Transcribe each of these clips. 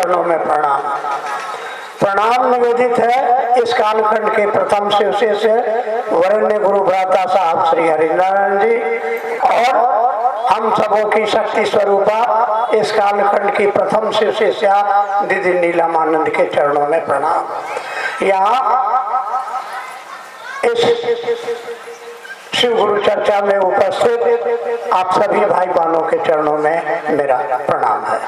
चरणों में प्रणाम। प्रणाम निवेदित है इस कालखंड के प्रथम शिष्य वरेण्य गुरु भ्राता साहब श्री हरिनारायण जी और हम सबों की शक्ति स्वरूपा इस कालखंड की प्रथम शिष्या दीदी नीलमानंद के चरणों में प्रणाम। यहाँ इस शिव गुरु चर्चा में उपस्थित आप सभी भाई बहनों के चरणों में मेरा प्रणाम है।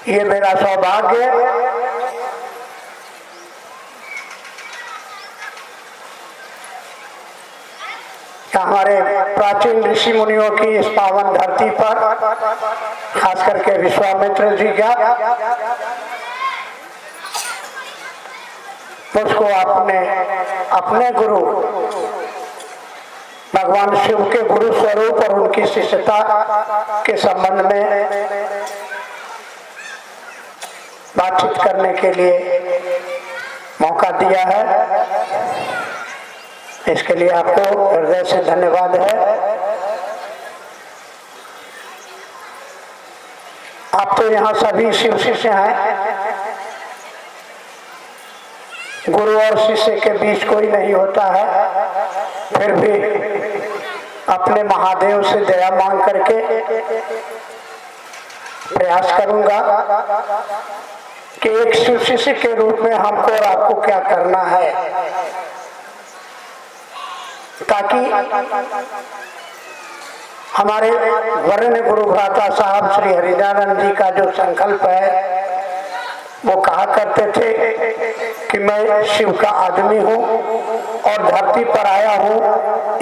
ये मेरा सौभाग्य हमारे प्राचीन ऋषि मुनियों की इस पावन धरती पर, खास करके विश्वामित्र जी का, उसको अपने गुरु भगवान शिव के गुरु स्वरूप और उनकी शिष्यता के संबंध में बातचीत करने के लिए मौका दिया है। इसके लिए आपको हृदय से धन्यवाद है। आप तो यहाँ सभी शिव शिष्य हैं, गुरु और शिष्य के बीच कोई नहीं होता है, फिर भी अपने महादेव से दया मांग करके प्रयास करूंगा कि एक शिव शिष्य के रूप में हमको और आपको क्या करना है, ताकि हमारे वरेण्य गुरु भ्राता साहब श्री हरिनारायण जी का जो संकल्प है, वो कहा करते थे कि मैं शिव का आदमी हूँ और धरती पर आया हूँ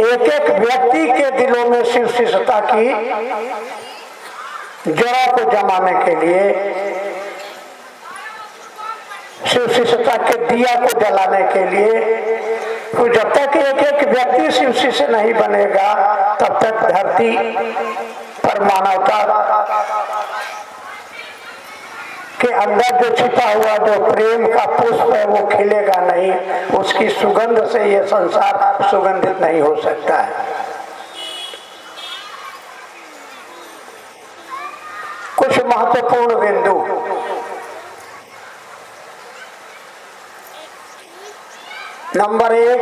एक एक व्यक्ति के दिलों में शिव शिष्यता की जड़ों को जमाने के लिए, शिव शिष्यता के दिया को जलाने के लिए। तो जब तक एक एक व्यक्ति शिव शिष्य नहीं बनेगा तब तक धरती पर मानवता के अंदर जो छिपा हुआ जो प्रेम का पुष्प है वो खिलेगा नहीं, उसकी सुगंध से ये संसार सुगंधित नहीं हो सकता है। कुछ महत्वपूर्ण बिंदु। नंबर 1,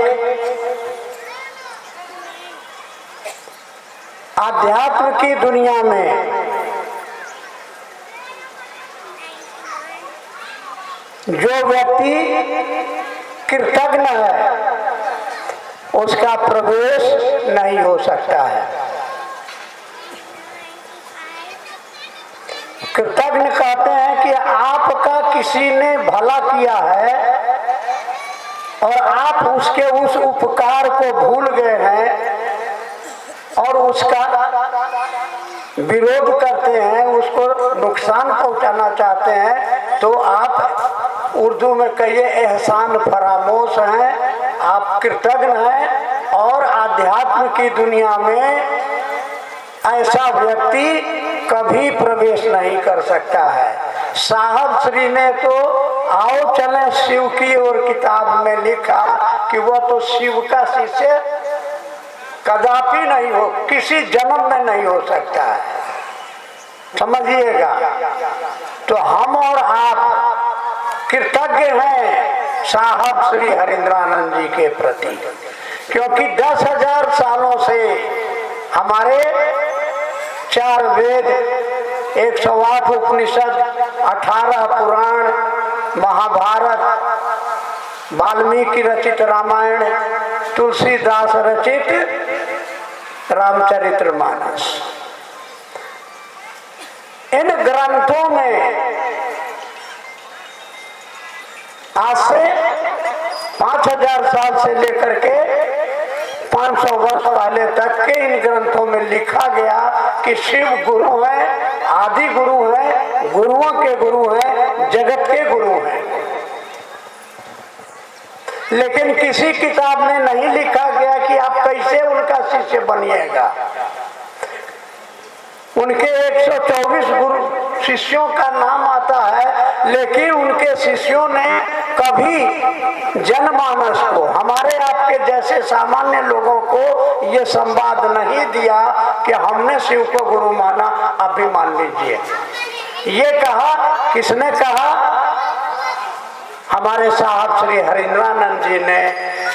आध्यात्म की दुनिया में जो व्यक्ति कृतज्ञ है उसका प्रवेश नहीं हो सकता है। कृतज्ञ कहते हैं कि आपका किसी ने भला किया है और आप उसके उस उपकार को भूल गए हैं और उसका विरोध करते हैं, उसको नुकसान पहुंचाना चाहते हैं, तो आप उर्दू में कहिए एहसान फरामोश हैं, आप कृतज्ञ हैं। और आध्यात्म की दुनिया में ऐसा व्यक्ति कभी प्रवेश नहीं कर सकता है। साहब श्री ने तो आओ चले शिव की और किताब में लिखा कि वह तो शिव का शिष्य कदापि नहीं हो, किसी जन्म में नहीं हो सकता है, समझिएगा। तो हम और आप कृतज्ञ हैं साहब श्री हरिनारायण जी के प्रति, क्योंकि 10,000 सालों से हमारे 4 वेद, 108 उपनिषद, 18 पुराण, महाभारत, वाल्मीकि रचित रामायण, तुलसीदास रचित रामचरितमानस, इन ग्रंथों में आज से 5,000 साल से लेकर के 500 वर्ष पहले तक के इन ग्रंथों में लिखा गया कि शिव गुरु है, आदि गुरु है, गुरुओं के गुरु है, जगत के गुरु हैं। लेकिन किसी किताब में नहीं लिखा गया कि आप कैसे उनका शिष्य बनिएगा। उनके 124 गुरु शिष्यों का नाम आता है, लेकिन उनके शिष्यों ने कभी जनमानस को, हमारे आपके जैसे सामान्य लोगों को ये संवाद नहीं दिया कि हमने शिव को गुरु माना, आप भी मान लीजिए। ये कहा, किसने कहा? हमारे साहब श्री हरिन्द्रानंद जी ने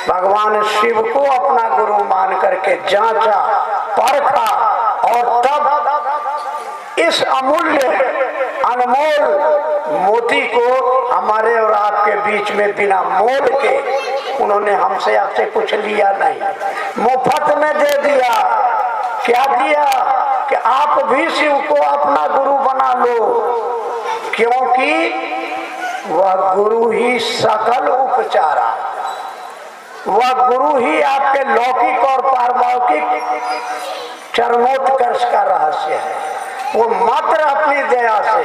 भगवान शिव को अपना गुरु मान करके जांचा, परखा और तब इस अमूल्य अनमोल मोती को हमारे और आपके बीच में बिना मोल के, उन्होंने हमसे आपसे कुछ लिया नहीं, मुफ्त में दे दिया। क्या दिया? कि आप भी शिव को अपना गुरु बना लो, क्योंकि वह गुरु ही सकल उपचारा, वह गुरु ही आपके लौकिक और पारलौकिक चरमोत्कर्ष का रहस्य है। वो मात्र अपनी दया से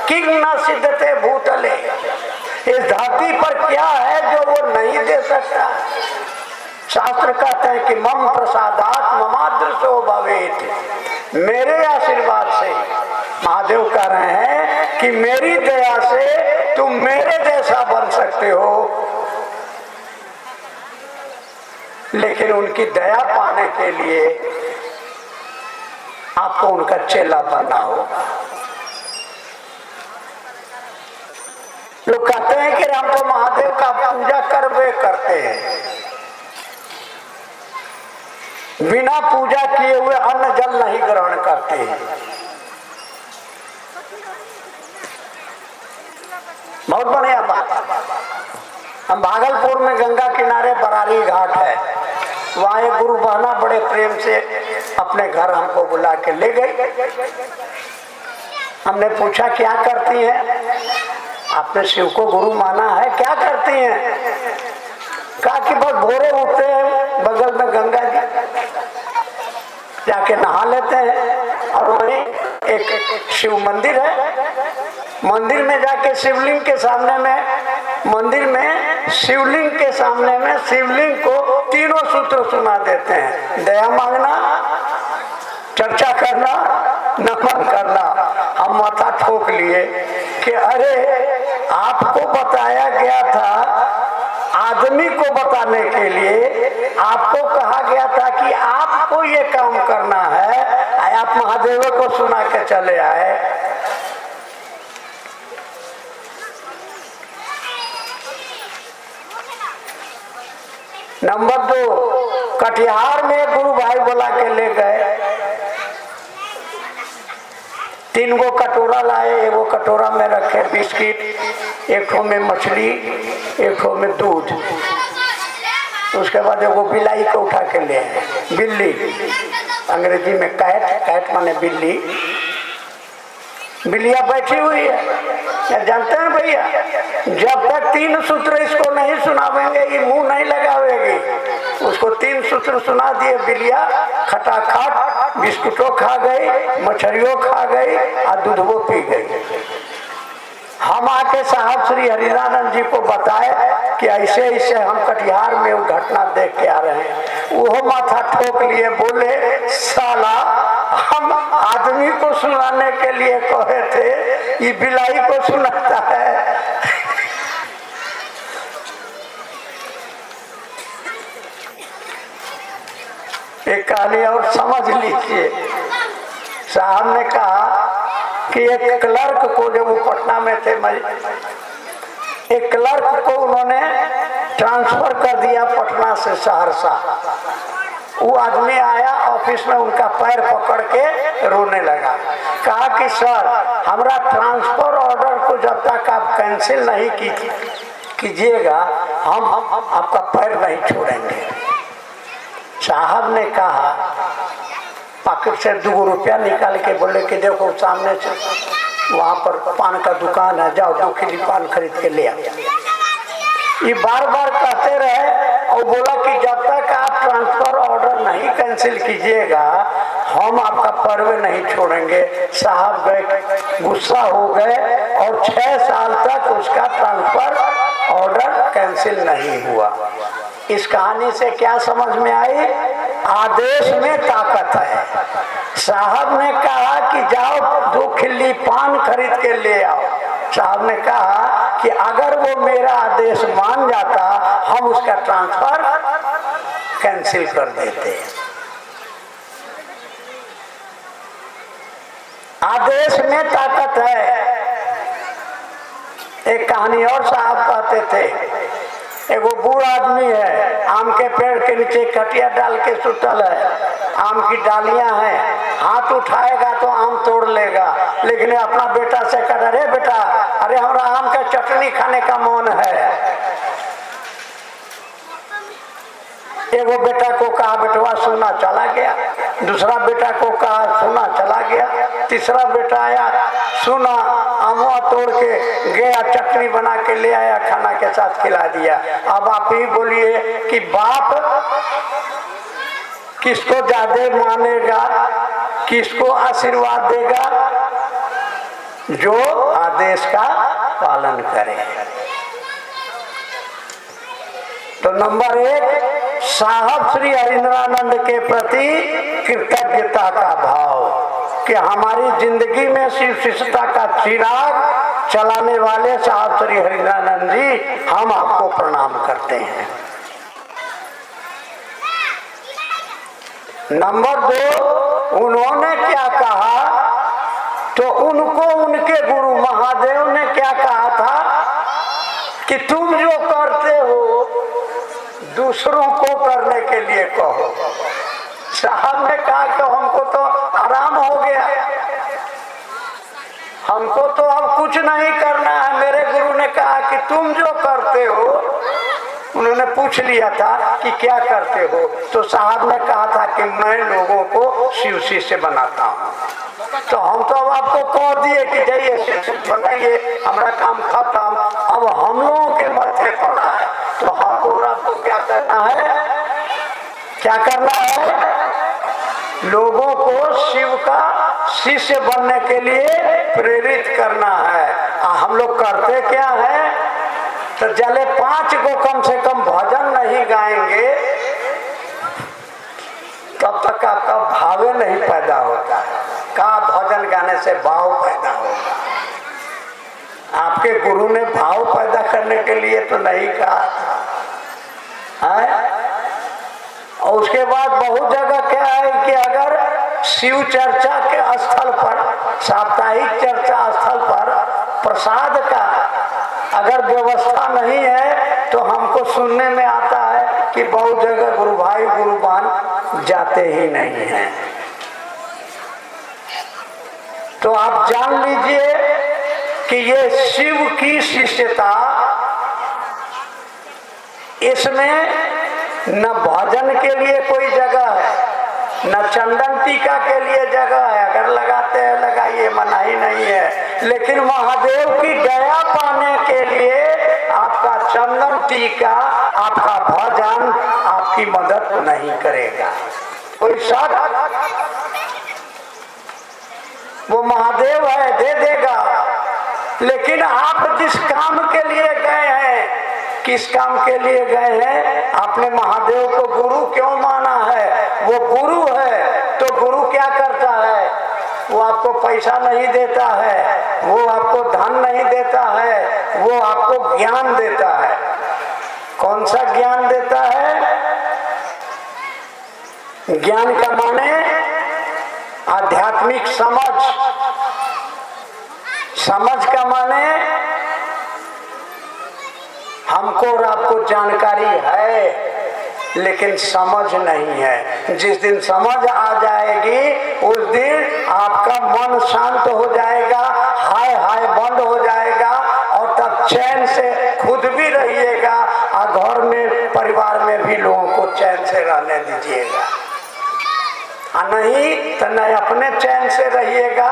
किंग न सिद्धते भूतले, इस धरती पर क्या है जो वो नहीं दे सकता? शास्त्र कहते हैं कि मम प्रसादात ममादृशो भवेत्, मेरे आशीर्वाद से, महादेव कह रहे हैं कि मेरी दया से तुम मेरे जैसा बन सकते हो, लेकिन उनकी दया पाने के लिए आपको उनका चेला बनना होगा। लोग कहते हैं कि हम तो महादेव का पूजा करवे करते हैं, बिना पूजा किए हुए अन्न जल नहीं ग्रहण करते हैं। बहुत बढ़िया बात। हम भागलपुर में गंगा किनारे बरारी घाट है, वहाँ एक गुरु बहना बड़े प्रेम से अपने घर हमको बुला के ले गई। हमने पूछा क्या करती हैं? आपने शिव को गुरु माना है, क्या करती हैं? कहा कि बस भोरे उठते हैं, बगल में गंगा जी, जाके नहा लेते हैं और वहीं एक शिव मंदिर है, मंदिर में जाके शिवलिंग के सामने में, मंदिर में शिवलिंग के सामने में शिवलिंग को तीनों सूत्र सुना देते हैं। दया मांगना, चर्चा करना, नमन करना। हम माथा ठोक लिए कि अरे आपको बताया गया था, आदमी को बताने के लिए आपको कहा गया था कि आपको ये काम करना है, आप महादेव को सुना के चले आए। नंबर 2, कटिहार में गुरु भाई बुला के ले गए, 3 गो कटोरा लाए, एगो कटोरा में रखे बिस्किट, एक ठो में मछली, एक ठो में दूध। उसके बाद एगो बिलाई को उठा के ले आए, बिल्ली, अंग्रेजी में कैट, कैट माने बिल्ली। बिल्लिया बैठी हुई है, जानते हैं भैया, जब तक 3 सूत्र इसको नहीं सुनावेंगे ये मुंह नहीं लगावेगी। उसको 3 सूत्र सुना दिए, बिल्लिया खटाखट बिस्कुटों खा गई, मछलियों खा गई और दूधवो पी गई। हम आके साहब श्री हरिदानंद जी को बताए कि ऐसे ऐसे हम कटिहार में वो घटना देख के आ रहे हैं। वो माथा ठोक लिए, बोले साला हम आदमी को सुनाने के लिए कहे थे, ये बिलाई को सुनाता है। एक कहानी और समझ लीजिए। साहब ने कहा कि एक क्लर्क को, जब वो पटना में थे, एक क्लर्क को उन्होंने ट्रांसफर कर दिया पटना से सहरसा। वो आदमी आया ऑफिस में, उनका पैर पकड़ के रोने लगा, कहा कि सर हमारा ट्रांसफर ऑर्डर को जब तक आप कैंसिल नहीं कीजिएगा हम आपका पैर नहीं छोड़ेंगे। साहब ने कहा, पॉकेट से 2 रुपया निकाल के बोले कि देखो सामने से वहाँ पर पान का दुकान है, जाओ 2 किलो पान खरीद के ले आओ। ये बार बार कहते रहे और बोला कि जब तक आप ट्रांसफर ऑर्डर नहीं कैंसिल कीजिएगा हम आपका पर्व नहीं छोड़ेंगे। साहब गए, गुस्सा हो गए और 6 साल तक उसका ट्रांसफर ऑर्डर कैंसिल नहीं हुआ। इस कहानी से क्या समझ में आई? आदेश में ताकत है। साहब ने कहा कि जाओ 2 खिल्ली पान खरीद के ले आओ। साहब ने कहा कि अगर वो मेरा आदेश मान जाता हम उसका ट्रांसफर कैंसिल कर देते। आदेश में ताकत है। एक कहानी और साहब कहते थे, एगो बूढ़ा आदमी है, आम के पेड़ के नीचे कटिया डाल के सुतल है, आम की डालियां हैं, हाथ उठाएगा तो आम तोड़ लेगा, लेकिन अपना बेटा से कह, अरे बेटा, अरे हमारा आम का चटनी खाने का मन है। एगो बेटा को कहा बेटवा सुना, चला गया। दूसरा बेटा को कहा सुना, चला गया। तीसरा बेटा आया, सुना, अमुआ तोड़ के गया, चटनी बना के ले आया, खाना के साथ खिला दिया। अब आप ही बोलिए कि बाप किसको ज्यादा मानेगा, किसको आशीर्वाद देगा? जो आदेश का पालन करे। तो नंबर 1, साहब श्री हरिंद्रानंद के प्रति कृतज्ञता का भाव कि हमारी जिंदगी में शिव शिष्टता का चिराग चलाने वाले साहब श्री हरिंद्रानंद जी, हम आपको प्रणाम करते हैं। नंबर 2, उन्होंने क्या कहा, तो उनको उनके गुरु महादेव ने क्या कहा था कि तुम जो करते हो दूसरों को करने के लिए कहो। साहब ने कहा कि हमको तो आराम हो गया, हमको तो अब कुछ नहीं करना है। मेरे गुरु ने कहा कि तुम जो करते हो, उन्होंने पूछ लिया था कि क्या करते हो, तो साहब ने कहा था कि मैं लोगों को शिव शिष्य बनाता हूँ। तो हम तो अब आपको कह दिए कि जाइए शिष्य बनाइए, हमारा काम खत्म। अब हम लोगों के माथे पड़ा है, तो हमको आपको क्या करना है, क्या करना है? लोगों को शिव का शिष्य बनने के लिए प्रेरित करना है। हम लोग करते क्या है, तो जले 5 को कम से कम भजन नहीं गाएंगे तब तक आपका भाव नहीं पैदा होता है। का भजन गाने से भाव पैदा होगा। आपके गुरु ने भाव पैदा करने के लिए तो नहीं कहा था, है? और उसके बाद बहुत जगह क्या है कि अगर शिव चर्चा के स्थल पर, साप्ताहिक चर्चा स्थल पर प्रसाद का अगर व्यवस्था नहीं है, तो हमको सुनने में आता है कि बहुत जगह गुरु भाई गुरुबान जाते ही नहीं हैं। तो आप जान लीजिए कि ये शिव की शिष्यता, इसमें न भजन के लिए कोई जगह है, न चंदन टीका के लिए जगह है। अगर लगाते हैं लगाइए, मनाही नहीं है, लेकिन महादेव की दया पाने के लिए आपका चंदन टीका, आपका भजन आपकी मदद नहीं करेगा। कोई शक, वो महादेव है, दे देगा। लेकिन आप जिस काम के लिए गए हैं, किस काम के लिए गए हैं? आपने महादेव को गुरु क्यों माना है? वो गुरु है, तो गुरु क्या करता है? वो आपको पैसा नहीं देता है, वो आपको धन नहीं देता है, वो आपको ज्ञान देता है। कौन सा ज्ञान देता है? ज्ञान का माने आध्यात्मिक समझ, समझ का माने हमको और आपको जानकारी है लेकिन समझ नहीं है। जिस दिन समझ आ जाएगी उस दिन आपका मन शांत हो जाएगा, हाय हाय बंद हो जाएगा, और तब चैन से खुद भी रहिएगा और घर में परिवार में भी लोगों को चैन से रहने दीजिएगा। नहीं तो न अपने चैन से रहिएगा,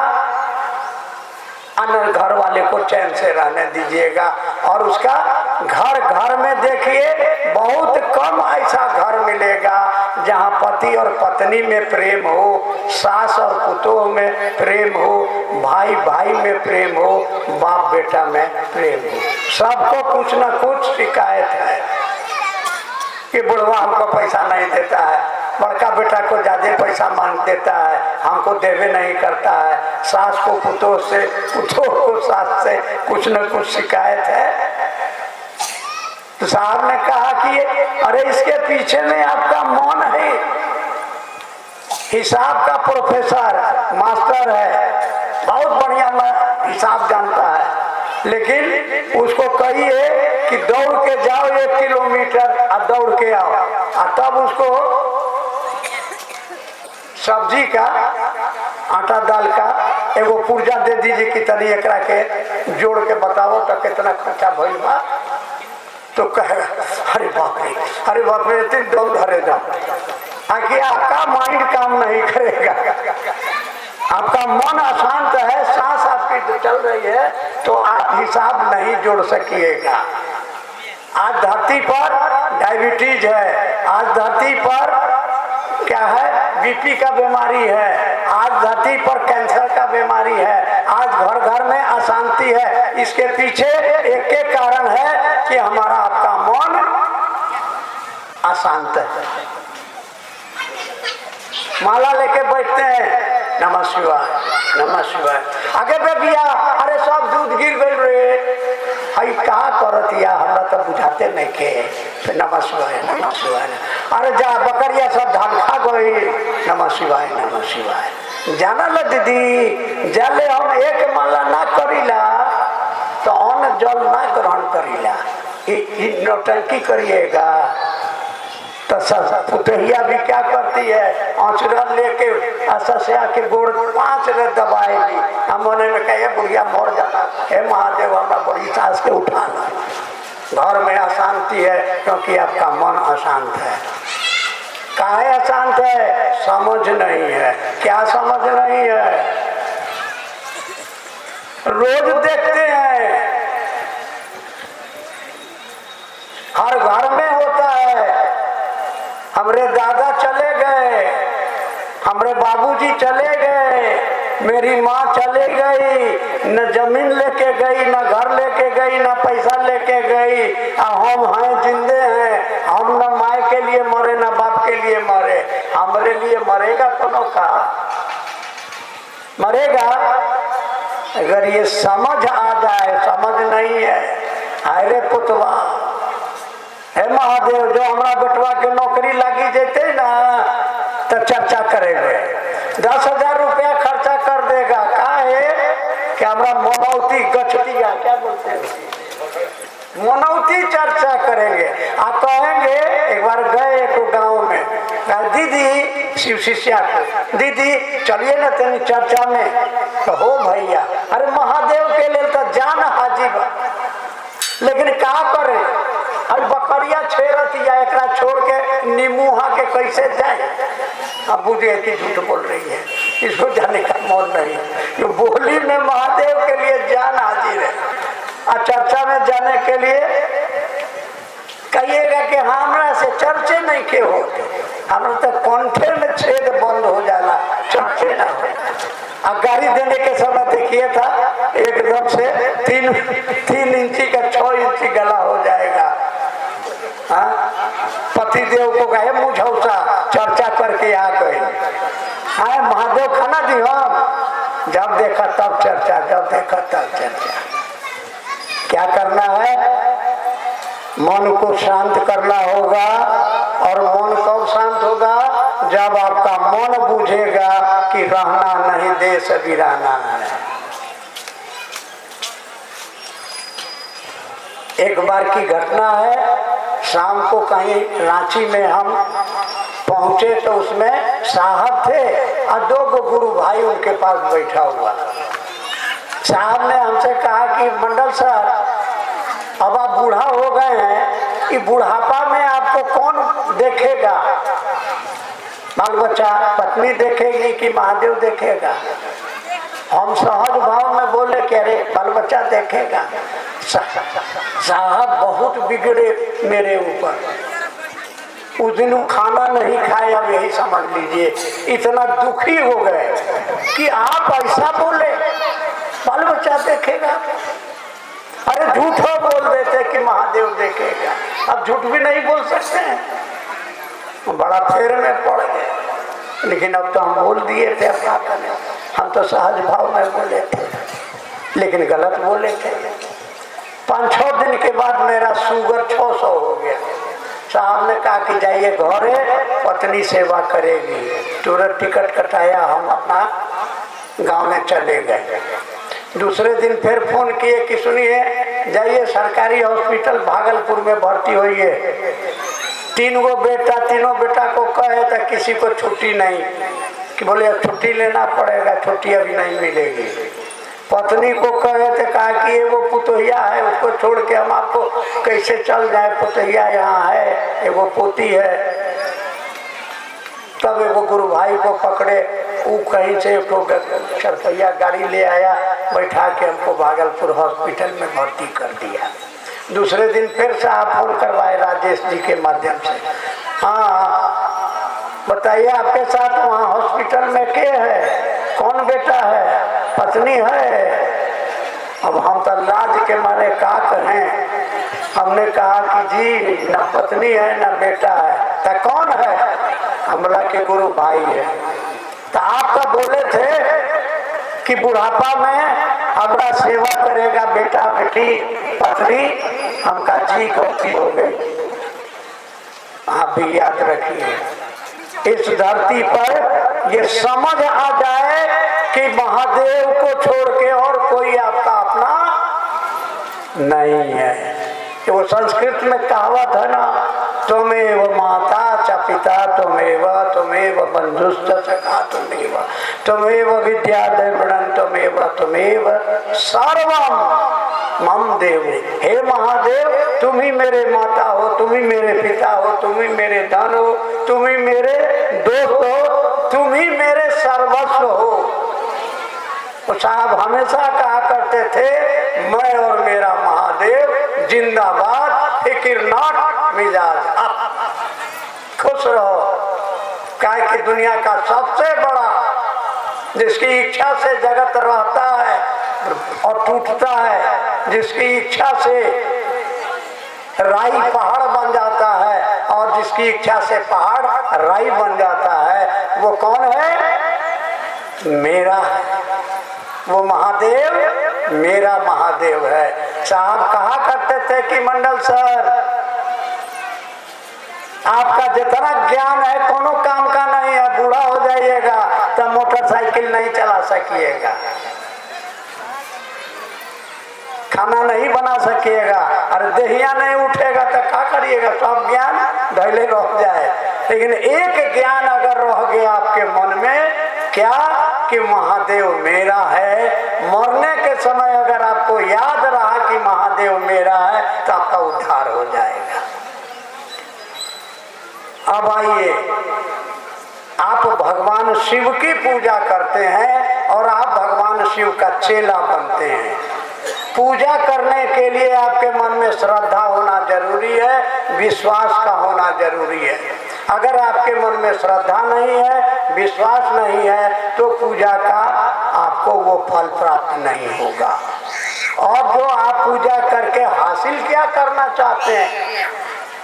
न घर वाले को चैन से रहने दीजिएगा। और उसका घर घर में देखिए बहुत कम ऐसा घर मिलेगा जहाँ पति और पत्नी में प्रेम हो, सास और पुतोह में प्रेम हो, भाई भाई में प्रेम हो, बाप बेटा में प्रेम हो। सबको कुछ न कुछ शिकायत है कि बुढ़वा हमको पैसा नहीं देता है, बड़का बेटा को ज्यादा पैसा मांग देता है, हमको देवे नहीं करता है, सास को पुतोह से, पुतोह को सास से कुछ न कुछ शिकायत है। तो साहब ने कहा कि अरे इसके पीछे में आपका मन है, हिसाब का प्रोफेसर मास्टर है, बहुत बढ़िया हिसाब जानता है, लेकिन उसको कहिए कि दौड़ के जाओ 1 किलोमीटर और दौड़ के आओ, और तब उसको सब्जी का आटा दाल का एगो पुर्जा दे दीजिए कि तनी एकरा के जोड़ के बताओ तो कितना खर्चा भइल बा, तो कहेगा अरे बाप रे इतनी दौड़ धरेगा। आखिर आपका माइंड काम नहीं करेगा, आपका मन अशांत है, सांस आपकी चल रही है, तो आप हिसाब नहीं जोड़ सकिएगा। आज धरती पर डायबिटीज है, आज धरती पर क्या है, बीपी का बीमारी है, आज धरती पर कैंसर का बीमारी है, आज घर घर में अशांति है। इसके पीछे एक एक कारण है कि हमारा आपका मन अशांत है। माला लेके बैठते हैं, नमः शिवाय नमः शिवाय, आगे पे बिया अरे सब दूध गिर गई रे, हई का करतिया हमरा तो बुझाते नहीं के, तो नमः शिवाय नमः शिवाय, अरे जा बकरिया सब धान खा गई, नमः शिवाय नमः शिवाय। जाना ल दीदी, जले हम एक माला ना करीला तो अन्न जल ना ग्रहण करीला, नौटंकी करिएगा तो पुतहिया भी क्या करती है, आंचरा लेके ससया के गोड़ 5 रे दबाएगी, हम मने में कहे बुढ़िया मर जाता, हे महादेव हमारा बड़ी सास के उठाना। घर में अशांति है क्योंकि आपका मन अशांत है। काहे अशांत है, समझ नहीं है। क्या समझ नहीं है, रोज देखते हैं हर घर में होता है, हमरे दादा चले गए, हमरे बाबूजी चले गए, मेरी माँ चले गई, न जमीन लेके गई, न घर लेके गई, न पैसा लेके गई, हम हैं जिंदे हैं, हम न माए के लिए मरे न बाप के लिए मरे, हमरे लिए मरेगा कोनो का मरेगा। अगर ये समझ आ जाए, समझ नहीं है, अरे पुतवा हे महादेव जो हमारा बेटवा के नौकरी लगी जेते ना तो चर्चा करेंगे, 10,000 रुपया खर्चा कर देगा, का है कि हमारा मनौती गछतिया क्या बोलते हैं, मनौती चर्चा करेंगे। आप कहेंगे, एक बार गए एक गांव में, कहा दीदी शिव शिष्या को, दीदी चलिए ना तेरी चर्चा में, तो हो भैया, अरे महादेव के लिए तो जान हाजिर, लेकिन क्या करे, अब बकरिया छेड़तिया, एकरा छोड़ के निमुहा के कैसे जाए। अब बुझे कि झूठ बोल रही है, इसको जाने का मन नहीं, जो बोली में महादेव के लिए जान हाजिर है। और चर्चा में जाने के लिए कहिएगा कि हमरा से चर्चे नहीं के होते, हमरा तो कंठे में छेद बंद हो जाना, चर्चे ना हो। गाड़ी देने के समय देखिए था एकदम से 3 इंची का 6 इंची गला हो जाएगा। पति देव को कहे मुझौसा चर्चा करके आ गए, हाँ महादेव खाना दी, हम जब देखा तब चर्चा, जब देखा तब चर्चा। क्या करना है, मन को शांत करना होगा, और मन कब शांत होगा, जब आपका मन बुझेगा कि रहना नहीं देश वीराना है। एक बार की घटना है, शाम को कहीं रांची में हम पहुंचे तो उसमें साहब थे और 2 गुरु भाई उनके पास बैठा हुआ। साहब ने हमसे कहा कि मंडल सर, अब आप बूढ़ा हो गए हैं, कि बुढ़ापा में आपको कौन देखेगा, बाल बच्चा पत्नी देखेगी कि महादेव देखेगा। हम सहज भाव में बोले कि अरे बाल बच्चा देखेगा। साहब बहुत बिगड़े मेरे ऊपर, उस दिन खाना नहीं खाए, अब यही समझ लीजिए, इतना दुखी हो गए कि आप ऐसा बोले बाल बच्चा देखेगा। अरे झूठा बोल देते कि महादेव देखेगा, अब झूठ भी नहीं बोल सकते हैं, बड़ा फेर में पड़ गए। लेकिन अब तो हम बोल दिए थे, अब क्या करें, हम तो सहज भाव में बोले थे, लेकिन गलत बोले थे। 5-6 दिन के बाद मेरा शुगर 600 हो गया। साहब ने कहा कि जाइए घरे, पत्नी सेवा करेगी। तुरंत टिकट कटाया, हम अपना गांव में चले गए। दूसरे दिन फिर फोन किए कि सुनिए जाइए सरकारी हॉस्पिटल भागलपुर में भर्ती होइए। तीनों बेटा को कहे तो किसी को छुट्टी नहीं, कि बोले अब छुट्टी लेना पड़ेगा, छुट्टी अभी नहीं मिलेगी। पत्नी को कहे तो कहा कि ये वो पुतोहिया है, उसको छोड़ के हम आपको कैसे चल जाए, पुतोहिया यहाँ है, एगो पोती है। तब एगो गुरु भाई को पकड़े, वो कहीं से एक चरपहिया गाड़ी ले आया, बैठा के हमको भागलपुर हॉस्पिटल में भर्ती कर दिया। दूसरे दिन फिर से आप फोन करवाए राजेश जी के माध्यम से, हाँ बताइए आपके साथ वहाँ हॉस्पिटल में के है, कौन बेटा है, पत्नी है। अब हम तो लाज के मारे का कहें, हमने कहा कि जी न पत्नी है न बेटा है, तो कौन है, हमरा के गुरु भाई है। तो आप तो बोले थे कि बुढ़ापा में हमारा सेवा करेगा बेटा बेटी पत्नी, हमका जी गलती हो गई। आप भी याद रखिए, इस धरती पर ये समझ आ जाए कि महादेव को छोड़ के और कोई आपका अपना नहीं है। कि वो संस्कृत में कहावत है ना, त्वमेव माता च पिता त्वमेव बंधुश्च सखा त्वमेव विद्या द्रविणं त्वमेव सर्वं मम देव। हे महादेव, तुम ही मेरे माता हो, तुम ही मेरे पिता हो, तुम ही मेरे धन हो, तुम ही मेरे दोस्त हो, तुम ही मेरे सर्वस्व हो। तो साहब हमेशा कहा करते थे, मैं और मेरा महादेव जिंदाबाद, फिक्र नॉट मिजाज अप, खुश रहो। काय की दुनिया का सबसे बड़ा जिसकी इच्छा से जगत रहता है और टूटता है, जिसकी इच्छा से राई पहाड़ बन जाता है और जिसकी इच्छा से पहाड़ राई बन जाता है, वो कौन है, मेरा है। वो महादेव मेरा महादेव है। साहब कहा करते थे कि मंडल सर, आपका जितना ज्ञान है कोनो काम का नहीं है, बूढ़ा हो जाइएगा तो मोटरसाइकिल नहीं चला सकिएगा, खाना नहीं बना सकिएगा, अरे देहिया नहीं उठेगा तो क्या करिएगा, सब ज्ञान धैले रह जाए। लेकिन एक ज्ञान अगर रह गया आपके मन में, क्या कि महादेव मेरा है, मरने के समय अगर आपको याद रहा कि महादेव मेरा है तो आपका उद्धार हो जाएगा। अब आइए, आप भगवान शिव की पूजा करते हैं और आप भगवान शिव का चेला बनते हैं। पूजा करने के लिए आपके मन में श्रद्धा होना जरूरी है, विश्वास का होना जरूरी है। अगर आपके मन में श्रद्धा नहीं है, विश्वास नहीं है, तो पूजा का आपको वो फल प्राप्त नहीं होगा। और जो आप पूजा करके हासिल क्या करना चाहते हैं,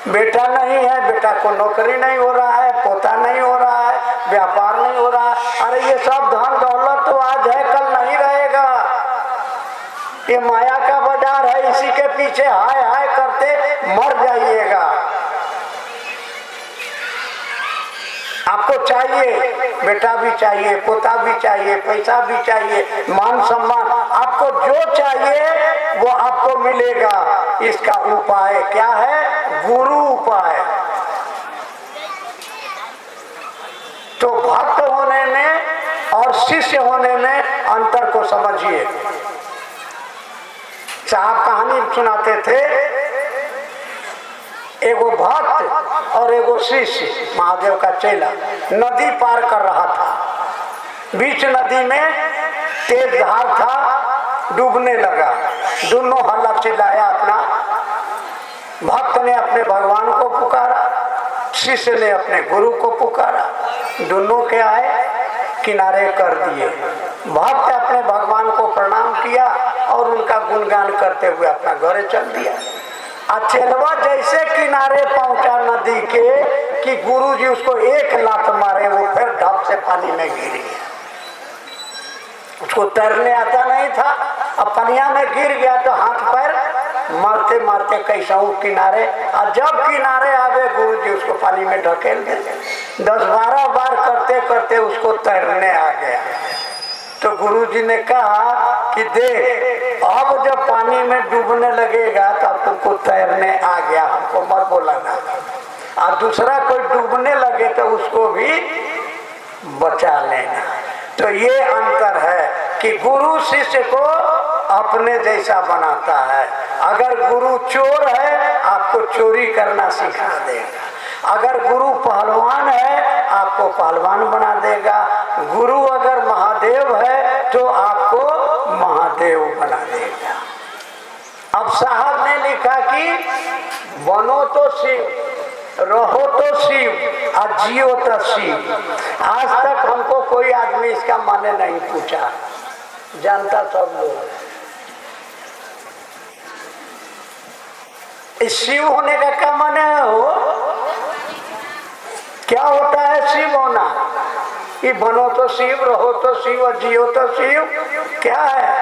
बेटा नहीं है, बेटा को नौकरी नहीं हो रहा है, पोता नहीं हो रहा है, व्यापार नहीं हो रहा है, अरे ये सब धन दौलत तो आज है कल नहीं रहेगा, ये माया का बाजार है, इसी के पीछे हाय हाय करते मर जाइएगा। आपको चाहिए, बेटा भी चाहिए, पोता भी चाहिए, पैसा भी चाहिए, मान सम्मान, आपको जो चाहिए वो आपको मिलेगा। इसका उपाय क्या है, गुरु उपाय। तो भक्त होने में और शिष्य होने में अंतर को समझिए। साहब कहानी सुनाते थे, एगो भक्त और एगो शिष्य, महादेव का चेला, नदी पार कर रहा था। बीच नदी में तेज धार था, डूबने लगा। दोनों हल्ला चिल्लाया अपना। भक्त ने अपने भगवान को पुकारा, शिष्य ने अपने गुरु को पुकारा। दोनों के आए, किनारे कर दिए। भक्त अपने भगवान को प्रणाम किया और उनका गुणगान करते हुए अपना घर चल दिया। चेलवा जैसे किनारे पहुंचा नदी के कि गुरुजी उसको एक लात मारे, वो फिर ढप से पानी में गिर गया। उसको तैरने आता नहीं था, अब पनिया में गिर गया तो हाथ पैर मारते मारते कैसा वो किनारे, और जब किनारे आवे गुरुजी उसको पानी में ढकेल दे। 10-12 बार करते करते उसको तैरने आ गया। तो गुरुजी ने कहा कि देख, अब जब पानी में डूबने लगेगा तो अब तुमको तैरने आ गया, हमको मत बोलाना, और दूसरा कोई डूबने लगे तो उसको भी बचा लेना। तो ये अंतर है कि गुरु शिष्य को अपने जैसा बनाता है। अगर गुरु चोर है, आपको चोरी करना सिखा देगा। अगर गुरु पहलवान है, आपको पहलवान बना देगा। गुरु अगर महादेव है तो आपको महादेव बना देगा। अब साहब ने लिखा कि बनो तो शिव, रहो तो शिव और जियो तो शिव। आज तक हमको कोई आदमी इसका माने नहीं पूछा, जानता सब लोग। इस शिव होने का क्या माने हो? क्या होता है शिव होना? कि बनो तो शिव, रहो तो शिव और जियो तो शिव। क्या है?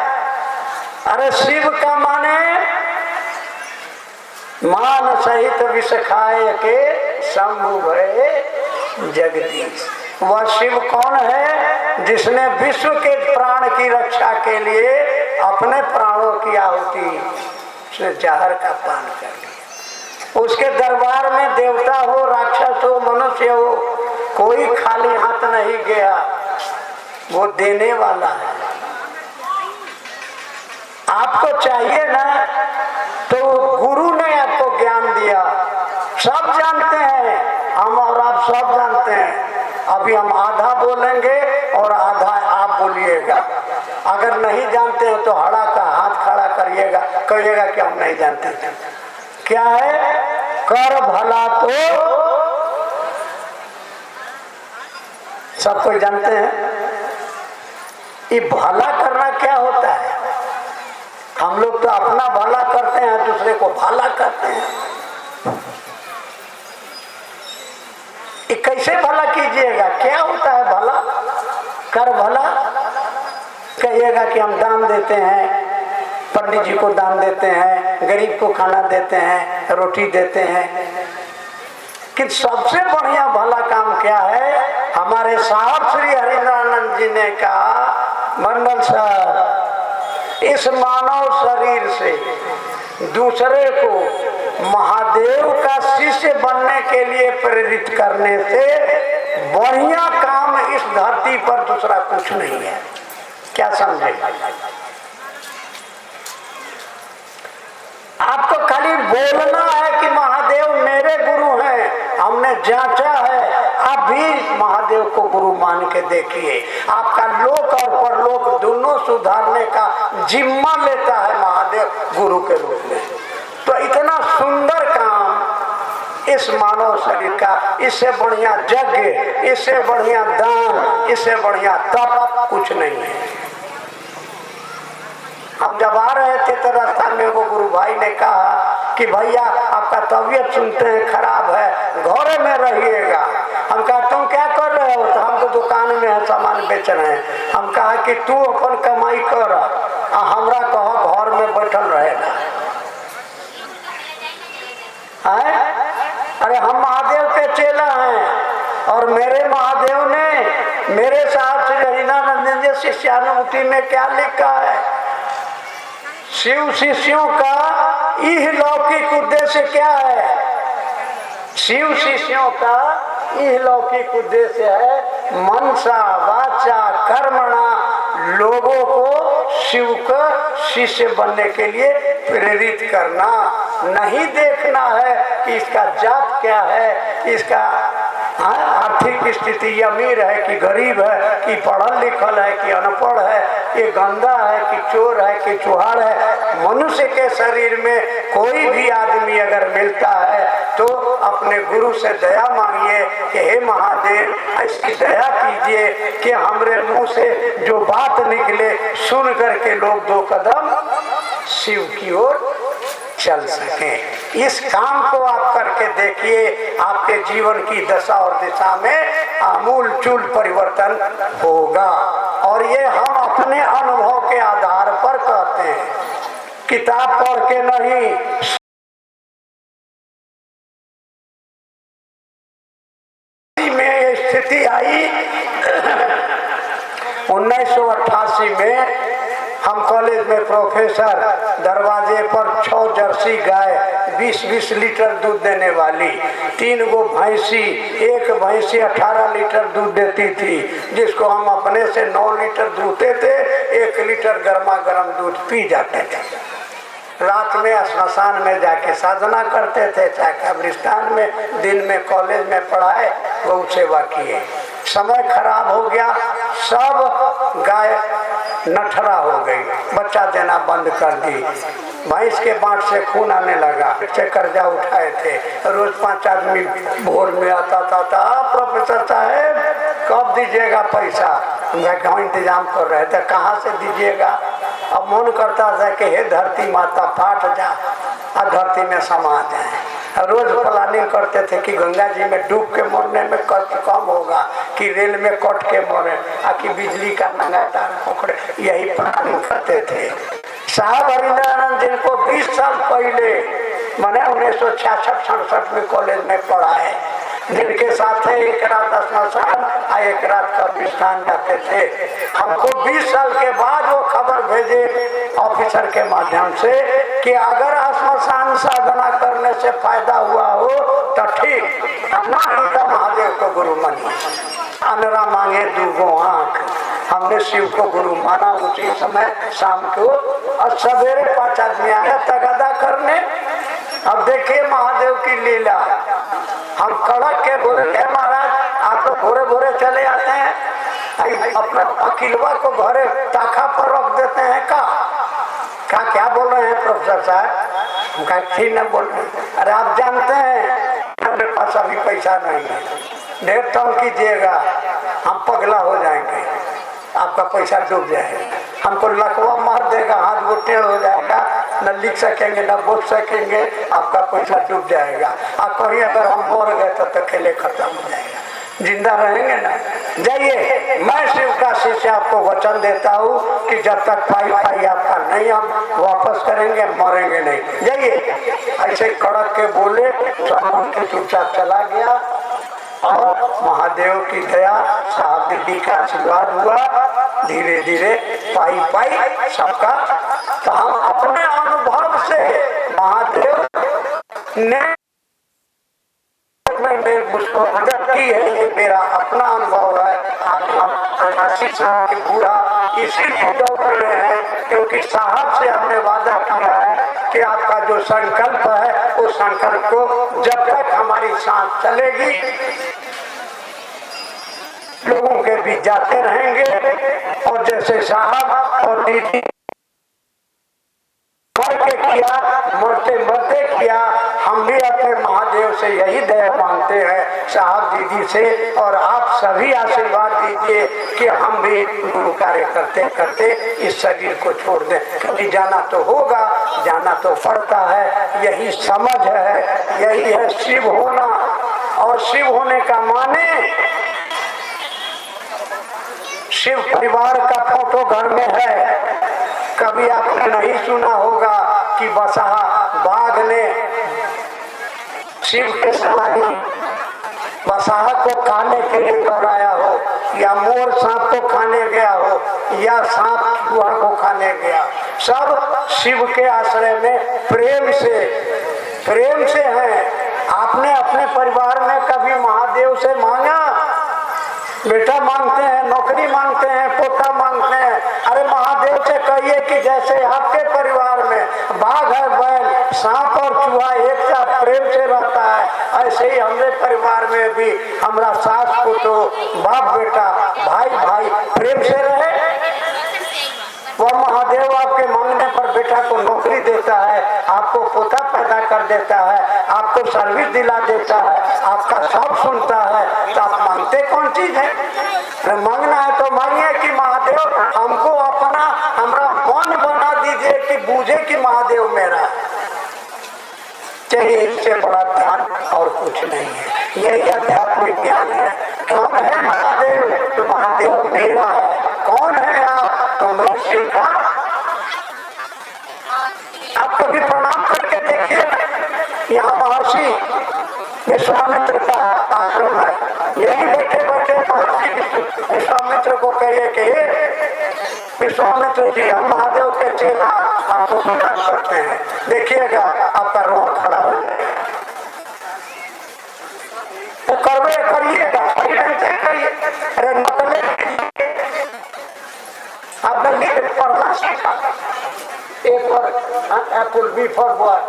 अरे शिव का माने मान सहित विष खाए के शंभु भये जगदीश। वह शिव कौन है? जिसने विश्व के प्राण की रक्षा के लिए अपने प्राणों की आहुति, उसने जहर का पान कर लिया। उसके दरबार में देवता हो, राक्षस हो, मनुष्य हो, कोई खाली हाथ नहीं गया। वो देने वाला है। आपको चाहिए ना, तो गुरु ने आपको ज्ञान दिया। सब जानते हैं, हम और आप सब जानते हैं। अभी हम आधा बोलेंगे और आधा आप बोलिएगा। अगर नहीं जानते हैं तो हड़ा का हाथ खड़ा करिएगा, कहिएगा कि हम नहीं जानते। क्या है? कर भला तो सब कोई जानते हैं। ये भला करना क्या होता है? हम लोग तो अपना भला करते हैं, दूसरे को भला करते हैं। ये कैसे भला कीजिएगा? क्या होता है भला? कर भला कहिएगा कि हम दान देते हैं, पंडित जी को दान देते हैं, गरीब को खाना देते हैं, रोटी देते हैं। कि सबसे बढ़िया भला काम क्या है? हमारे साहब श्री हरिनानंद जी ने कहा, मंडल सर, इस मानव शरीर से दूसरे को महादेव का शिष्य बनने के लिए प्रेरित करने से बढ़िया काम इस धरती पर दूसरा कुछ नहीं है। क्या समझे? आपको खाली बोलना है कि महादेव मेरे गुरु हैं, हमने जांचा है। आप भी महादेव को गुरु मान के देखिए, आपका लोक और परलोक दोनों सुधारने का जिम्मा लेता है महादेव गुरु के रूप में। तो इतना सुंदर काम इस मानव शरीर का, इससे बढ़िया यज्ञ, इससे बढ़िया दान, इससे बढ़िया तप कुछ नहीं है। हम जब आ रहे थे तो रास्ता में वो गुरु भाई ने कहा कि भैया आपका तबीयत सुनते हैं खराब है, घर में रहिएगा। हम कहा तुम क्या कर रहे हो? तो हम तो दुकान में है, सामान बेच रहे हैं। हम कहा कि तू अपन कमाई कर, हमरा कहो घर में बैठल रहेगा। अरे हम महादेव के चेला हैं और मेरे महादेव ने मेरे साथ श्री हरिनानंद जी शिष्यानुमति में क्या लिखा है? शिव शिष्यों का यह लौकिक उद्देश्य क्या है? शिव शिष्यों का यह लौकिक उद्देश्य है मनसा वाचा कर्मणा, लोगों को शिव का शिष्य बनने के लिए प्रेरित करना। नहीं देखना है कि इसका जात क्या है, इसका आर्थिक स्थिति अमीर है कि गरीब है, कि पढ़ल लिखल है कि अनपढ़ है, ये गंदा है कि चोर है कि चुहाड़ है। मनुष्य के शरीर में कोई भी आदमी अगर मिलता है तो अपने गुरु से दया मांगिए कि हे महादेव ऐसी दया कीजिए कि हमरे मुंह से जो बात निकले सुन करके लोग दो कदम शिव की ओर चल सके। इस काम को आप करके देखिए, आपके जीवन की दशा और दिशा में आमूल चूल परिवर्तन होगा। और ये हम अपने अनुभव के आधार पर कहते हैं, किताब पढ़ के नहीं। में स्थिति आई 1988 प्रोफेसर, दरवाजे पर 6 जर्सी गाय 20-20 लीटर दूध देने वाली, 3 गो भैंसी, एक भैंसी 18 लीटर दूध देती थी, जिसको हम अपने से 9 लीटर दूधते थे, 1 लीटर गर्मा गर्म दूध पी जाते थे। रात में स्मशान में जाके साधना करते थे, चाहे कब्रिस्तान में, दिन में कॉलेज में पढ़ाए, गौ सेवा किए। समय खराब हो गया, सब गाय नठरा हो गई, बच्चा देना बंद कर दी, भैंस के बाँट से खून आने लगा, से कर्जा उठाए थे, रोज 5 आदमी भोर में आता था, प्रोफेसर साहब कब दीजिएगा पैसा? मैं कहाँ इंतजाम कर रहे थे, कहाँ से दीजिएगा? अब मन करता था कि हे धरती माता फाट जा और धरती में समा जाए। रोज प्लानिंग करते थे कि गंगा जी में डूब के मरने में कष्ट कम होगा, कि रेल में कट के मरे, कि बिजली का नंगा तार पकड़े, यही प्लानिंग करते थे। साहब हरिंद्रानंद जिनको 20 साल पहले मैंने 1966-67 में कॉलेज में पढ़ा है, जिनके साथ एक रात स्मशान और एक रात कब्रिस्तान जाते थे, हमको 20 साल के बाद वो खबर भेजे ऑफिसर के माध्यम से कि अगर स्मशान साधना करने से फायदा हुआ हो तो ठीक, ना ही तो महादेव को गुरु मानिए। अनरा मांगे 2 आंख, हमने शिव को गुरु माना उसी समय शाम को, और सवेरे 5 आदमी आया तगादा करने। अब देखिए महादेव की लीला, हम कड़क के बोले महाराज आप तो भोरे भोरे चले आते हैं, अपना अकिलवा को घरे ताखा पर रख देते हैं का? क्या बोल रहे हैं प्रोफेसर साहब? ठीक न बोल रहे। अरे आप जानते हैं हमारे पास अभी पैसा नहीं है, ढेर तंग कीजिएगा हम पगला हो जाएंगे, आपका पैसा डूब जाएगा, हमको लकवा मार देगा, हाथ वो टेढ़ हो जाएगा, न लिख सकेंगे न बोल सकेंगे, आपका पैसा डूब जाएगा। और कहीं अगर हम मर गए तो खेले खत्म हो जाएगा, जिंदा रहेंगे ना। जाइए, मैं शिव का शिष्य आपको वचन देता हूँ कि जब तक पाई आपका नहीं हम वापस करेंगे, मरेंगे नहीं। जाइए। ऐसे कड़क के बोले, चुपचाप चला गया और महादेव की दया, साहब दीदी का आशीर्वाद हुआ, धीरे धीरे पाई सबका। तो हम अपने अनुभव से महादेव ने मुझको मदद की है, ये मेरा अपना अनुभव है। पूरा इसीलिए दौड़ रहे हैं क्योंकि साहब से हमने वादा किया है कि आपका जो संकल्प है उस संकल्प को जब तक हमारी सांस चलेगी लोगों के बीच जाते रहेंगे। और जैसे साहब और दीदी मरते मरते किया, हम भी अपने महादेव से यही दया मांगते हैं, साहब दीदी से, और आप सभी आशीर्वाद दीजिए कि हम भी गुरु कार्य करते करते इस शरीर को छोड़ दें। कभी जाना तो होगा, जाना तो पड़ता है, यही समझ है, यही है शिव होना। और शिव होने का माने शिव परिवार का फोटो घर में है। कभी आपने नहीं सुना होगा कि बसहा बाघ ने शिव के सवारी बसहा को खाने के लिए दौड़ाया हो, या मोर सांप को खाने गया हो, या सांप चूहा को खाने गया, सब शिव के आश्रय में प्रेम से है। आपने अपने परिवार में कभी महादेव से मांगा? बेटा मांगते हैं, नौकरी मांगते हैं, पोता मांगते हैं। अरे महादेव से कहिए कि जैसे आपके परिवार में बाघ है, बैल, सांप और चूहा एक साथ प्रेम से रहता है, ऐसे ही हमारे परिवार में भी हमारा सास पुतो, बाप बेटा, भाई भाई प्रेम से रहे। वह महादेव आपके मांगने पर बेटा को नौकरी देता है, आपको पोता पैदा कर देता है, आपको सर्विस दिला देता है, आपका सब सुनता है, तो आप मांगते कौन चीज है? मांगना है तो मांगिए कि महादेव हमको अपना हमारा मन बना दीजिए कि बूझे कि महादेव मेरा। चाहिए इससे बड़ा ध्यान और कुछ नहीं है, यही आध्यात्मिक ज्ञान है। कौन है महादेव? तो महादेव मेरा है। कौन है आप? तो मैं शिव का। आप कभी प्रणाम करके देखिए, यहाँ महर्षि विश्वामित्र का आश्रम है, यही बैठे बैठे विश्वामित्र को कहिए कि विश्वामित्र जी हम महादेव के चेला, A for apple, B for boy,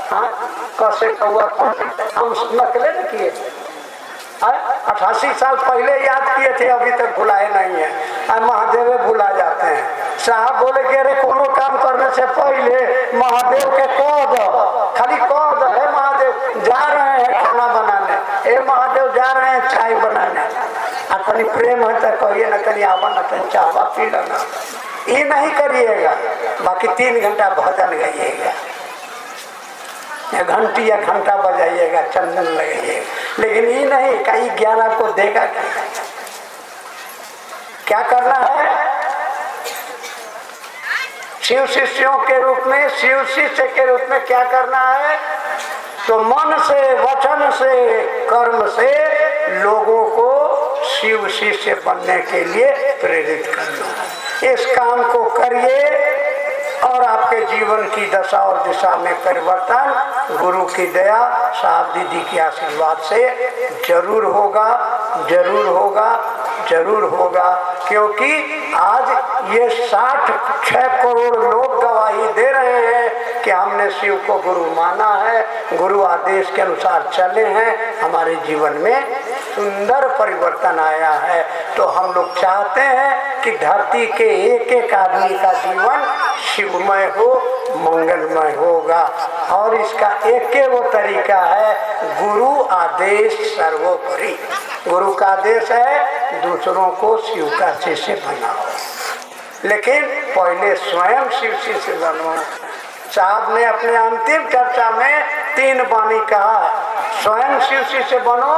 हाँ कैसे कौआ, हम नकले न किए। 88 साल पहले याद किए थे, अभी तक भुलाए नहीं है। महादेव भुला जाते हैं। साहब बोले कि अरे कोनो काम करने से पहले महादेव के कह दो, खाली कह दो, हे महादेव जा रहे हैं खाना बनाने, हे महादेव जा रहे हैं चाय बनाने, अपनी प्रेम है तो कहिए न, कहीं आवा न, कहीं चावा पी लेना, ये नहीं करिएगा। बाकी 3 घंटा भजन गाइएगा, या घंटी या घंटा बजाइएगा, चंदन लगाइएगा, लेकिन ये नहीं कहीं 11 को देगा। क्या करना है? शिव शिष्यों के रूप में, शिव शिष्य के रूप में क्या करना है? तो मन से, वचन से, कर्म से लोगों को शिव शिष्य बनने के लिए प्रेरित करना। इस काम को करिए और आपके जीवन की दशा और दिशा में परिवर्तन गुरु की दया, साहब दीदी के आशीर्वाद से जरूर होगा, जरूर होगा, जरूर होगा। क्योंकि आज ये 66 करोड़ लोग गवाही दे रहे हैं कि हमने शिव को गुरु माना है, गुरु आदेश के अनुसार चले हैं, हमारे जीवन में सुंदर परिवर्तन आया है। तो हम लोग चाहते हैं कि धरती के एक एक आदमी का जीवन शिवमय हो, मंगलमय होगा। और इसका एक वो तरीका है, गुरु आदेश सर्वोपरि। गुरु का आदेश है दूसरों को शिव का शिष्य बनाओ, लेकिन पहले स्वयं शिव शिष्य बनो। साहब ने अपने अंतिम चर्चा में 3 वाणी कहा, स्वयं शिव शिष्य बनो,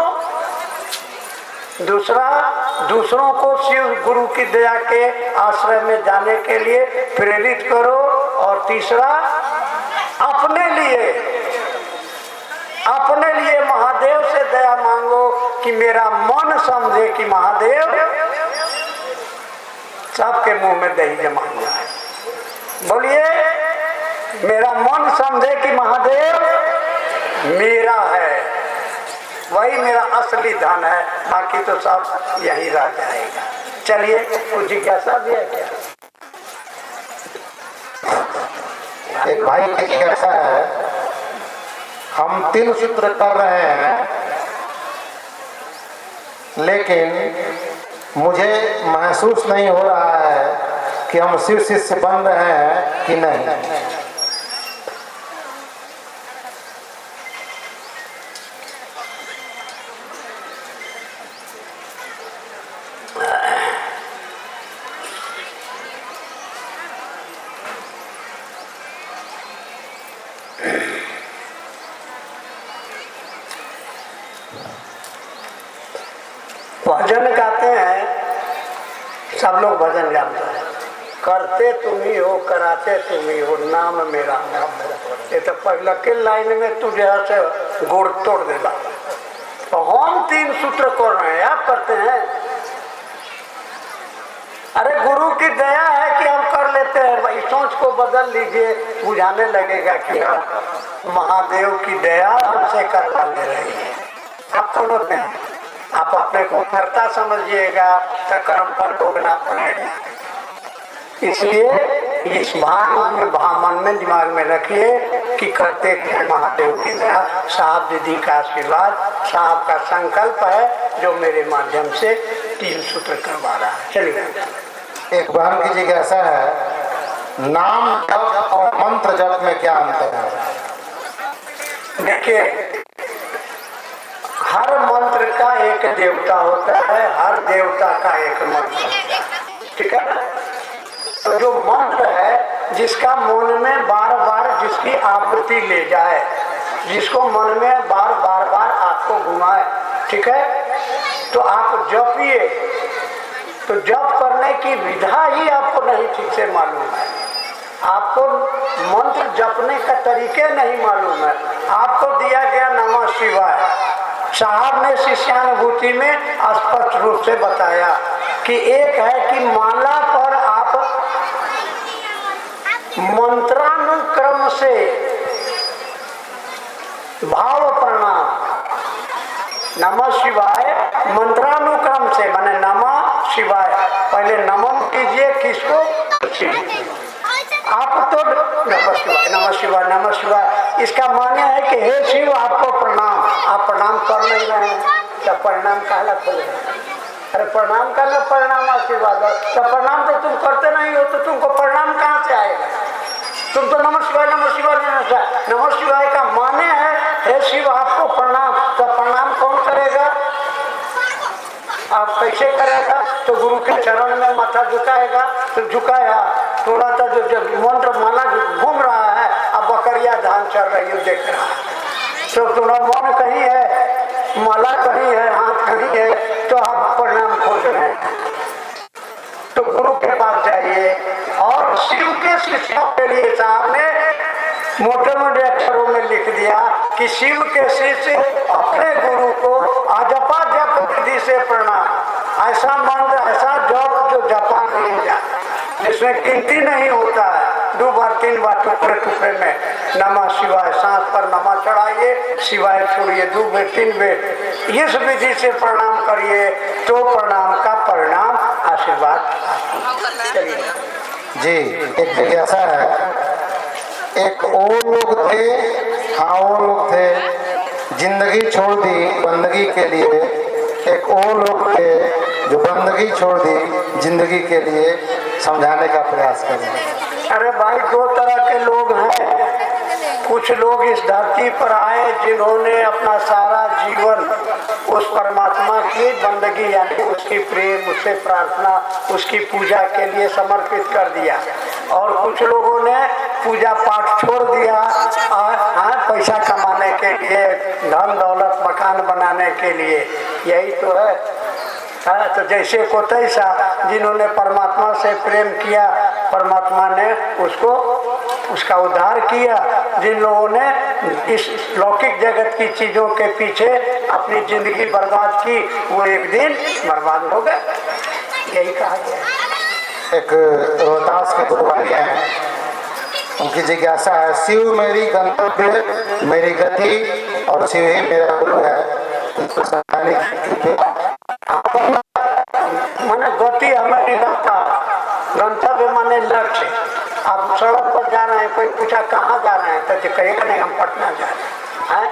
दूसरा दूसरों को शिव गुरु की दया के आश्रय में जाने के लिए प्रेरित करो, और तीसरा अपने लिए महादेव से दया मांगो कि मेरा मन समझे कि महादेव, सबके मुंह में दही जमा हुआ है, बोलिए मेरा मन समझे कि महादेव मेरा है, वही मेरा असली धन है, बाकी तो सब यही रह जाएगा। चलिए कुछ जिज्ञासा भी है क्या? एक भाई की जिज्ञासा है, हम 3 सूत्र कर रहे हैं, लेकिन मुझे महसूस नहीं हो रहा है कि हम शिव शिष्य बन रहे हैं कि नहीं। भजन गाते हैं, सब लोग भजन गाते हैं, करते तुम ही हो, कराते तुम ही हो, नाम मेरा, नाम मेरा। ये तो पहले के लाइन में तू जैसे गोड़ तोड़ देगा। तो हम 3 सूत्र कर रहे हैं, आप करते हैं। अरे गुरु की दया है कि हम कर लेते हैं, भाई सोच को बदल लीजिए, बुझाने लगेगा कि महादेव की दया हमसे करता ले रही है। आप सुनते हैं, आप अपने को करता समझिएगा तो कर्म पर भोगना पड़ेगा। इसलिए इस मन में दिमाग में रखिए कि करते थे महादेव की दया, साहब दीदी का आशीर्वाद, साहब का संकल्प है जो मेरे माध्यम से 3 सूत्र करवा रहा है। चलिए एक बहन की जिज्ञासा है, नाम जप और मंत्र जप में क्या अंतर है? देखिए, हर मंत्र का एक देवता होता है, हर देवता का एक मंत्र होता है, ठीक है ना? तो जो मंत्र है जिसका मन में बार बार जिसकी आवृत्ति ले जाए, जिसको मन में बार बार आपको घुमाए, ठीक है, तो आप जपिए। तो जप करने की विधा ही आपको नहीं ठीक से मालूम है, आपको मंत्र जपने का तरीके नहीं मालूम है। आपको दिया गया नमः शिवाय, साहब ने शिष्यानुभूति में स्पष्ट रूप से बताया कि एक है कि माला पर आप मंत्रानुक्रम से भाव प्रणाम, नमः शिवाय मंत्रानुक्रम से, माने नमः शिवाय, पहले नमन कीजिए किसको? आप तो नमः शिवाय नमः शिवाय नमः शिवाय, इसका माने है कि हे शिव आपको प्रणाम। आप प्रणाम कर नहीं रहे हैं, तो परिणाम कहला खोले। अरे प्रणाम करना, परिणाम आशीर्वाद। तो प्रणाम तो तुम करते नहीं हो, तो तुमको परिणाम कहाँ से आएगा? तुम तो नमः शिवाय नमः शिवाय नमः शिवाय। नमः शिवाय का माने है हे शिव आपको प्रणाम। तो प्रणाम कौन करेगा? आप कैसे करेगा? तो गुरु के चरण में माथा झुकाएगा। तो झुकाया, थोड़ा सा जो मंत्र माला घूम रहा है, अब बकरिया धान चल रही है देख रहा है, तो थोड़ा मन कहीं है, माला कहीं है, हाथ कहीं है, तो आप परिणाम खोज रहे हैं। तो गुरु के पास जाइए। और शिव के शिष्यों के लिए साहब ने मोटे मोटे अक्षरों में लिख दिया कि शिव के शिष्य अपने गुरु को अजपा जप विधि से प्रणाम। ऐसा मंत्र, ऐसा जप जो जपा नहीं जाता, जिसमें गिनती नहीं होता है, 2 बार 3 बार टुकड़े टुकड़े में नमः शिवाय, सांस पर नमः चढ़ाइए, शिवाय छोड़िए 2 बेर 3 बेर, इस विधि से प्रणाम करिए तो प्रणाम का परिणाम आशीर्वाद। चलिए जी, एक जिज्ञासा है। एक वो लोग थे, हाँ वो लोग थे जिंदगी छोड़ दी बंदगी के लिए। एक वो लोग थे जो बंदगी छोड़ दी जिंदगी के लिए, समझाने का प्रयास करें। अरे भाई, 2 तरह के लोग हैं। कुछ लोग इस धरती पर आए जिन्होंने अपना सारा जीवन उस परमात्मा की बंदगी यानी उसकी प्रेम, उससे प्रार्थना, उसकी पूजा के लिए समर्पित कर दिया। और कुछ लोगों ने पूजा पाठ छोड़ दिया पैसा कमाने के लिए, धन दौलत मकान बनाने के लिए। यही तो है। तो जैसे को तैसा, जिन्होंने परमात्मा से प्रेम किया, परमात्मा ने उसका उद्धार किया। जिन लोगों ने इस लौकिक जगत की चीजों के पीछे अपनी जिंदगी बर्बाद की, वो एक दिन बर्बाद हो गए। यही कहा गया। एक रोहतास के 2 भाई हैं, उनकी जिज्ञासा है, शिव मेरी गंतव्य, मेरी गति और शिव ही मेरा गुरु है। माने गति हमारी रफ्ता, गंतव्य माने लक्ष्य। आप सड़क पर जा रहे हैं, कोई पूछा कहाँ जा रहे हैं, तो कहेगा नहीं हम पटना जा रहे हैं।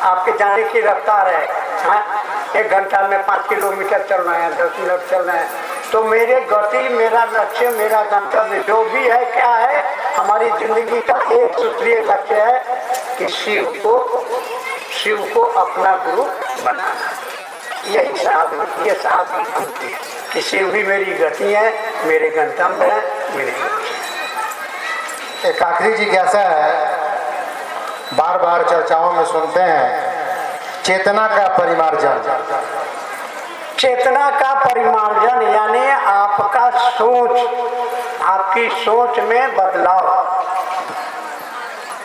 आपके जाने की रफ्तार है, 1 घंटा में 5 किलोमीटर चल रहे हैं, 10 मिनट चल रहे हैं। तो मेरे गति, मेरा लक्ष्य, मेरा गंतव्य जो भी है, क्या है, हमारी जिंदगी का एक सूत्रीय लक्ष्य है कि शिव को अपना गुरु बनाना। यही साधना, ये साधना कि शिव भी मेरी गति है, मेरे गंतव्य है, मेरे लक्ष्य। एक आखिरी जिज्ञासा है, बार बार चर्चाओं में सुनते हैं, चेतना का परिमार्जन। चेतना का परिमार्जन यानी आपका सोच, आपकी सोच में बदलाव।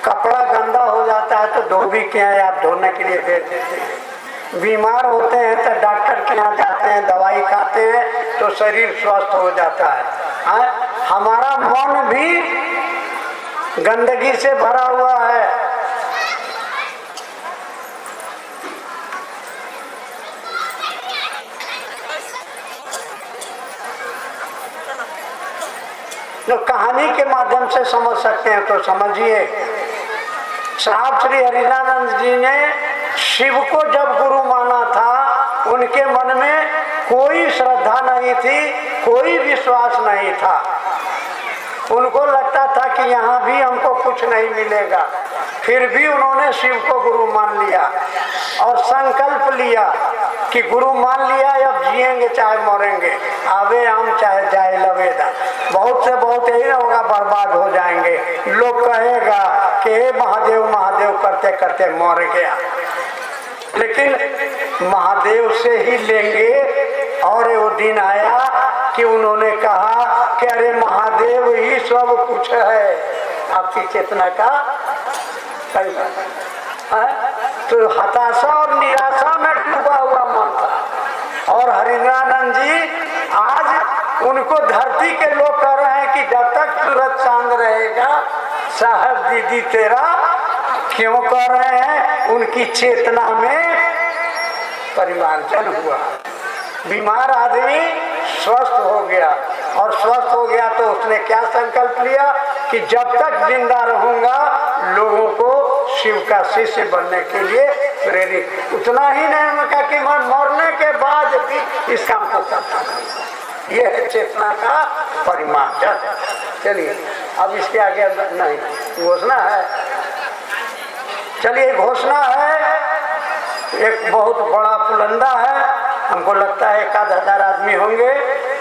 कपड़ा गंदा हो जाता है तो धोबी के यहाँ आप धोने के लिए भेज देते हैं। बीमार होते हैं तो डॉक्टर के यहाँ जाते हैं, दवाई खाते हैं तो शरीर स्वस्थ हो जाता है। हमारा मन भी गंदगी से भरा हुआ है। तो कहानी के माध्यम से समझ सकते हैं तो समझिए। साहब श्री हरिनानंद जी ने शिव को जब गुरु माना था, उनके मन में कोई श्रद्धा नहीं थी, कोई विश्वास नहीं था। उनको लगता था कि यहाँ भी हमको कुछ नहीं मिलेगा। फिर भी उन्होंने शिव को गुरु मान लिया और संकल्प लिया कि गुरु मान लिया, अब जिएंगे चाहे मरेंगे, आवे आम चाहे जाए लवेदा। बहुत से बहुत यही ना होगा, बर्बाद हो जाएंगे। लोग कहेगा कि हे महादेव महादेव करते करते मर गया, लेकिन महादेव से ही लेंगे। और वो दिन आया कि उन्होंने कहा कि अरे महादेव ही सब कुछ है। आपकी चेतना का तो हताशा और निराशा में डूबा हुआ मन था। और हरिनानंद जी आज उनको धरती के लोग कह रहे हैं कि जब तक सूरज चांद रहेगा साहब दीदी तेरा, क्यों कह रहे हैं? उनकी चेतना में परिमार्जन हुआ। बीमार आदमी स्वस्थ हो गया, और स्वस्थ हो गया तो उसने क्या संकल्प लिया कि जब तक जिंदा रहूंगा लोगों को शिव का शिष्य बनने के लिए प्रेरित। उतना ही नहीं कहा कि मैं मरने के बाद भी इस काम को करता रहूंगा। यह है चेतना का परिमार्जन। चलिए अब इसके आगे नहीं घोषणा है। चलिए घोषणा है, एक बहुत बड़ा पुलंदा है, हमको लगता है 1,000 आदमी होंगे।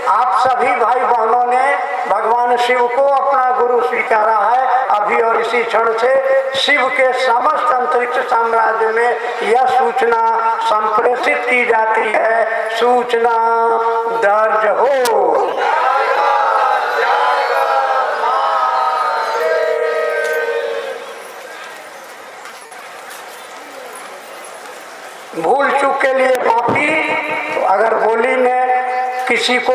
आप सभी भाई बहनों ने भगवान शिव को अपना गुरु स्वीकारा है। अभी और इसी क्षण से शिव के समस्त अंतरिक्ष साम्राज्य में यह सूचना संप्रेषित की जाती है, सूचना दर्ज हो। भूल चूक के लिए माफी। तो अगर बोली में किसी को